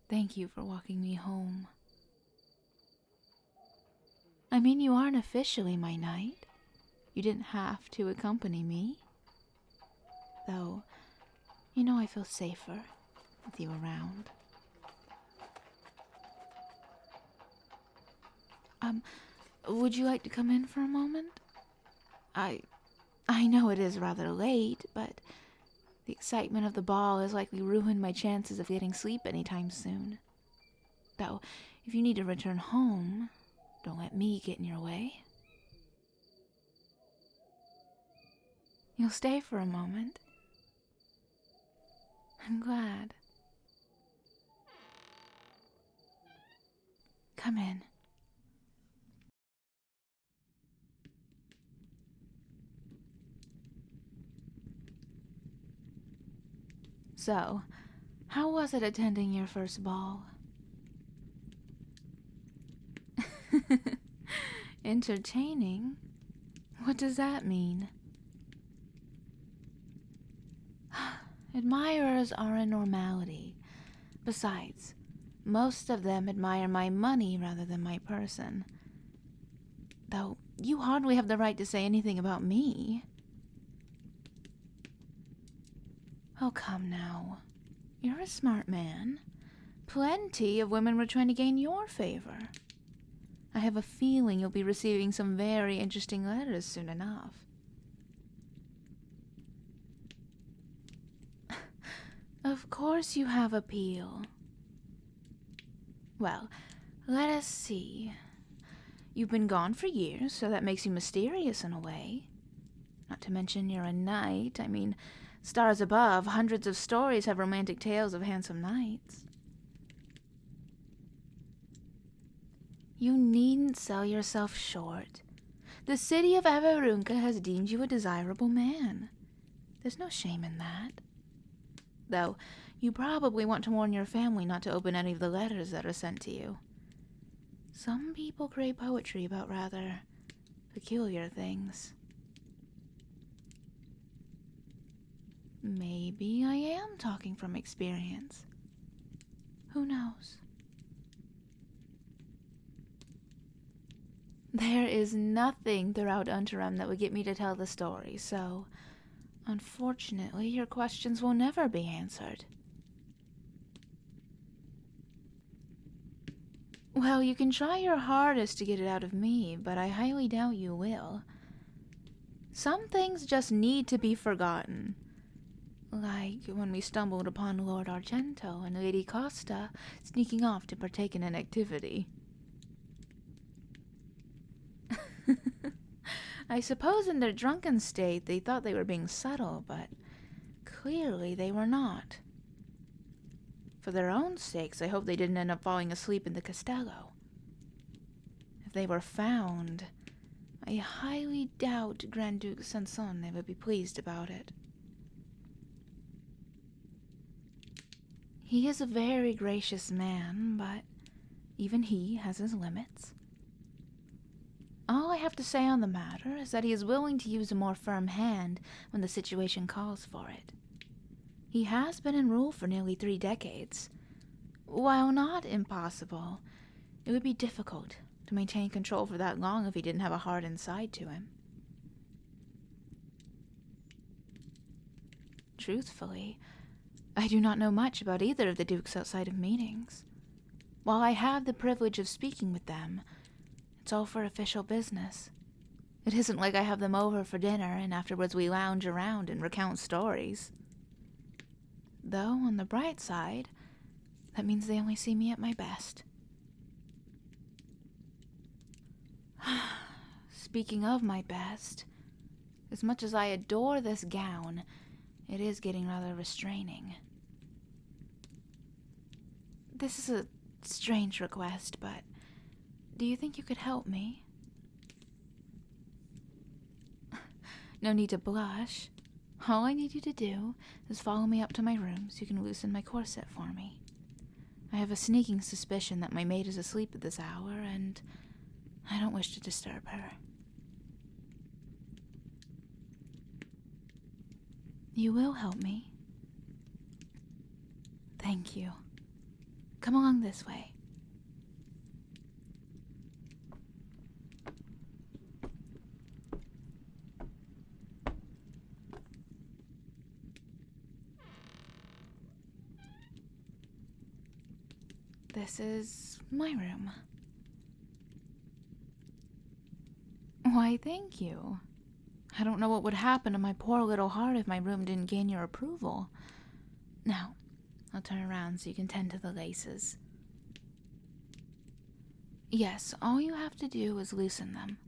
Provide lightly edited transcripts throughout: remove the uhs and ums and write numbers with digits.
Thank you for walking me home. I mean, you aren't officially my knight. You didn't have to accompany me. Though, I feel safer with you around. Would you like to come in for a moment? I know it is rather late, but the excitement of the ball has likely ruined my chances of getting sleep anytime soon. Though, if you need to return home, don't let me get in your way. You'll stay for a moment. I'm glad. Come in. So, how was it attending your first ball? Entertaining? What does that mean? Admirers are a normality. Besides, most of them admire my money rather than my person. Though, you hardly have the right to say anything about me. Oh, come now. You're a smart man. Plenty of women were trying to gain your favor. I have a feeling you'll be receiving some very interesting letters soon enough. Of course you have appeal. Well, let us see. You've been gone for years, so that makes you mysterious in a way. Not to mention you're a knight. I mean, stars above, hundreds of stories have romantic tales of handsome knights. You needn't sell yourself short. The city of Avarunca has deemed you a desirable man. There's no shame in that. Though, you probably want to warn your family not to open any of the letters that are sent to you. Some people create poetry about rather peculiar things. Maybe I am talking from experience. Who knows? There is nothing throughout Unterram that would get me to tell the story, so unfortunately your questions will never be answered. Well, you can try your hardest to get it out of me, but I highly doubt you will. Some things just need to be forgotten. Like when we stumbled upon Lord Argento and Lady Costa sneaking off to partake in an activity. I suppose in their drunken state they thought they were being subtle, but clearly they were not. For their own sakes, I hope they didn't end up falling asleep in the castello. If they were found, I highly doubt Grand Duke Sansone would be pleased about it. He is a very gracious man, but even he has his limits. All I have to say on the matter is that he is willing to use a more firm hand when the situation calls for it. He has been in rule for nearly 3 decades. While not impossible, it would be difficult to maintain control for that long if he didn't have a heart inside to him. Truthfully, I do not know much about either of the dukes outside of meetings. While I have the privilege of speaking with them, it's all for official business. It isn't like I have them over for dinner and afterwards we lounge around and recount stories. Though, on the bright side, that means they only see me at my best. Speaking of my best, as much as I adore this gown, it is getting rather restraining. This is a strange request, but do you think you could help me? No need to blush. All I need you to do is follow me up to my room so you can loosen my corset for me. I have a sneaking suspicion that my maid is asleep at this hour, and I don't wish to disturb her. You will help me? Thank you. Come along this way. This is my room. Why, thank you. I don't know what would happen to my poor little heart if my room didn't gain your approval. Now, I'll turn around so you can tend to the laces. Yes, all you have to do is loosen them.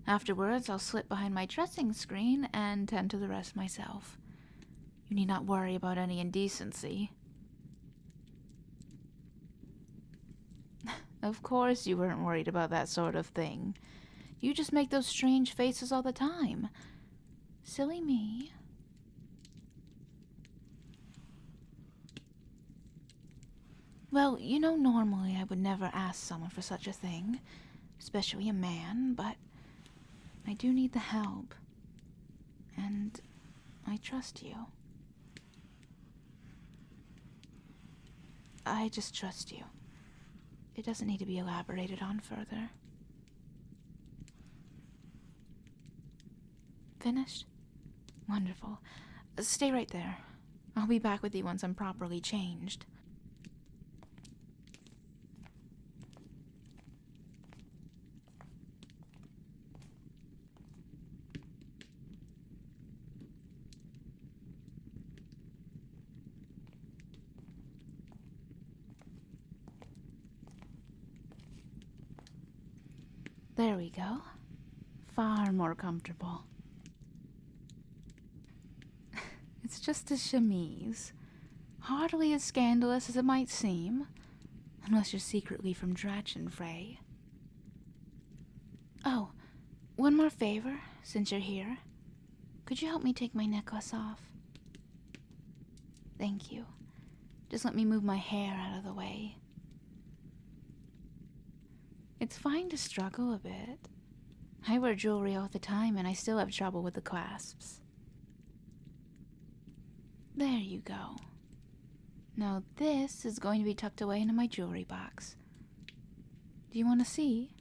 Afterwards, I'll slip behind my dressing screen and tend to the rest myself. You need not worry about any indecency. Of course you weren't worried about that sort of thing. You just make those strange faces all the time. Silly me. Well, you know, normally I would never ask someone for such a thing, especially a man, but I do need the help. And I trust you. I just trust you. It doesn't need to be elaborated on further. Finished? Wonderful. Stay right there. I'll be back with you once I'm properly changed. There we go. Far more comfortable. It's just a chemise. Hardly as scandalous as it might seem. Unless you're secretly from Drachenfrey. Oh, one more favor, since you're here. Could you help me take my necklace off? Thank you. Just let me move my hair out of the way. It's fine to struggle a bit. I wear jewelry all the time and I still have trouble with the clasps. There you go. Now this is going to be tucked away into my jewelry box. Do you want to see?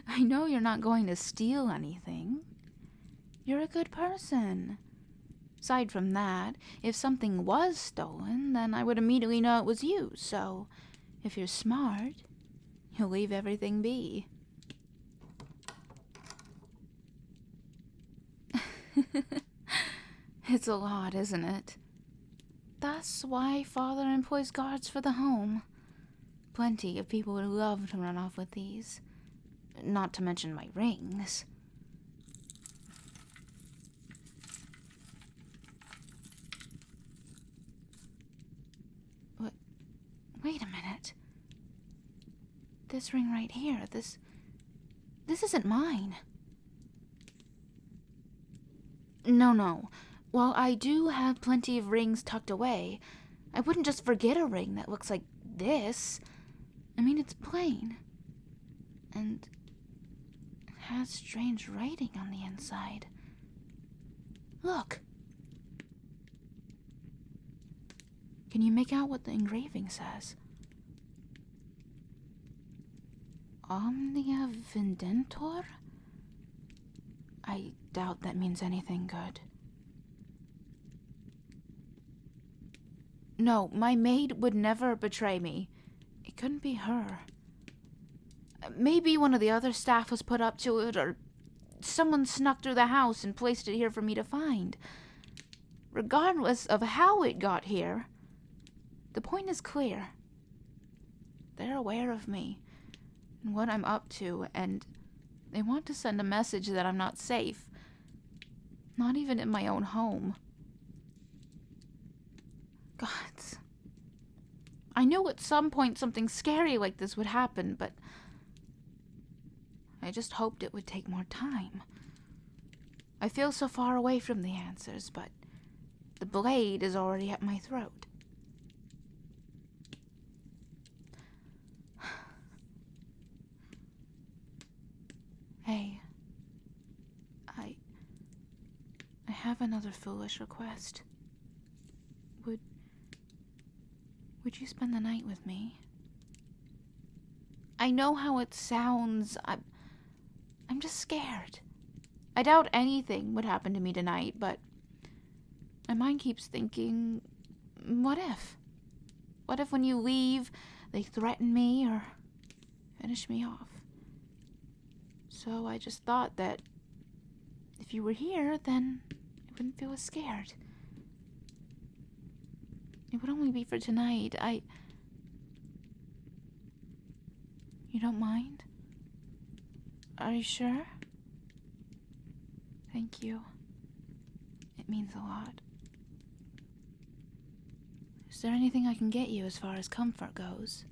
I know you're not going to steal anything. You're a good person. Aside from that, if something was stolen, then I would immediately know it was you, so if you're smart, you'll leave everything be. It's a lot, isn't it? That's why Father employs guards for the home. Plenty of people would love to run off with these. Not to mention my rings. Wait a minute. This ring right here, this isn't mine. No. While I do have plenty of rings tucked away, I wouldn't just forget a ring that looks like this. I mean, it's plain. And it has strange writing on the inside. Look. Can you make out what the engraving says? Omnia Vindentor? I doubt that means anything good. No, my maid would never betray me. It couldn't be her. Maybe one of the other staff was put up to it, or someone snuck through the house and placed it here for me to find. Regardless of how it got here, the point is clear. They're aware of me and what I'm up to, and they want to send a message that I'm not safe. Not even in my own home. Gods. I knew at some point something scary like this would happen, but I just hoped it would take more time. I feel so far away from the answers, but the blade is already at my throat. Hey, I have another foolish request. Would you spend the night with me? I know how it sounds. I'm just scared. I doubt anything would happen to me tonight, but my mind keeps thinking, what if? What if when you leave, they threaten me or finish me off? So I just thought that if you were here, then I wouldn't feel as scared. It would only be for tonight. You don't mind? Are you sure? Thank you. It means a lot. Is there anything I can get you as far as comfort goes?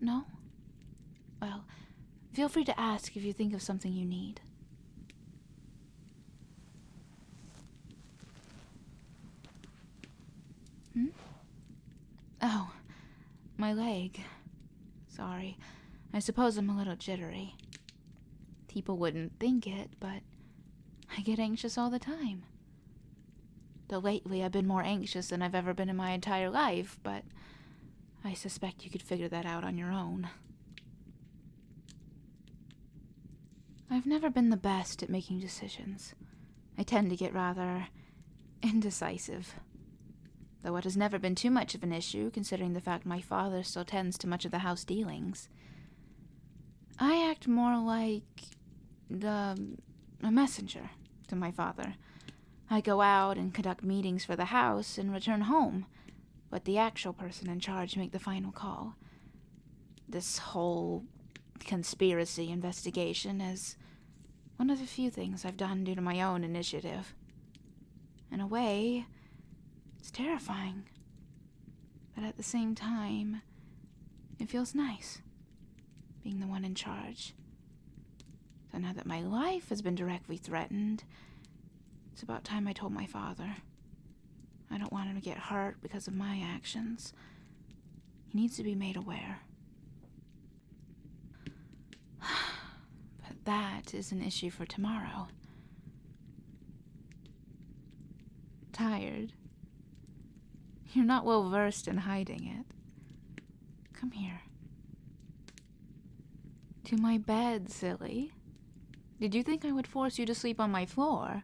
No? Well, feel free to ask if you think of something you need. Oh, my leg. Sorry. I suppose I'm a little jittery. People wouldn't think it, but I get anxious all the time. Though lately I've been more anxious than I've ever been in my entire life, but I suspect you could figure that out on your own. I've never been the best at making decisions. I tend to get rather indecisive. Though it has never been too much of an issue, considering the fact my father still tends to much of the house dealings. I act more like a messenger to my father. I go out and conduct meetings for the house and return home, but the actual person in charge make the final call. This whole conspiracy investigation is one of the few things I've done due to my own initiative. In a way, it's terrifying, but at the same time, it feels nice, being the one in charge. So now that my life has been directly threatened, it's about time I told my father. I don't want him to get hurt because of my actions. He needs to be made aware. But that is an issue for tomorrow. Tired? You're not well versed in hiding it. Come here. To my bed, silly. Did you think I would force you to sleep on my floor?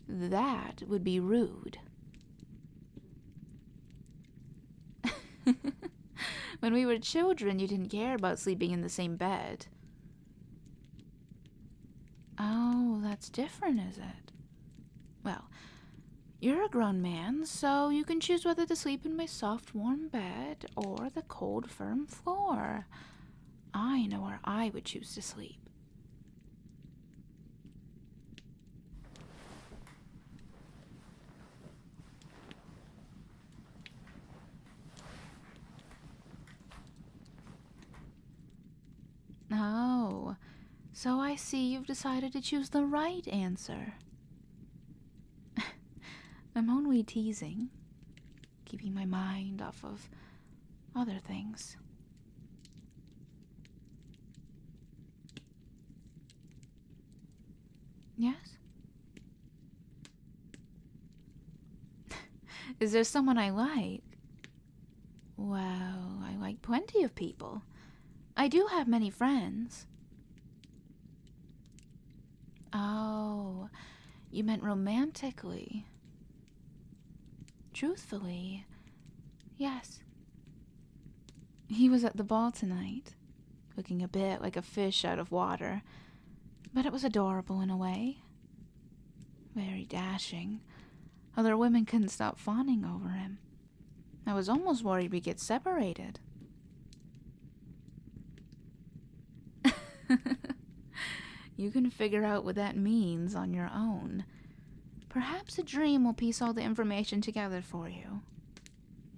That would be rude. When we were children, you didn't care about sleeping in the same bed. Oh, that's different, is it? Well, you're a grown man, so you can choose whether to sleep in my soft, warm bed or the cold, firm floor. I know where I would choose to sleep. Oh, so I see you've decided to choose the right answer. I'm only teasing, keeping my mind off of other things. Yes? Is there someone I like? Well, I like plenty of people. I do have many friends. Oh, you meant romantically. Truthfully, yes. He was at the ball tonight, looking a bit like a fish out of water, but it was adorable in a way. Very dashing. Other women couldn't stop fawning over him. I was almost worried we'd get separated. You can figure out what that means on your own. Perhaps a dream will piece all the information together for you.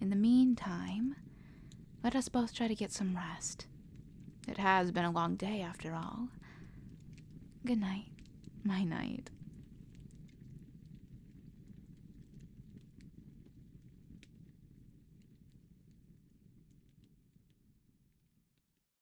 In the meantime, let us both try to get some rest. It has been a long day after all. Good night, my night.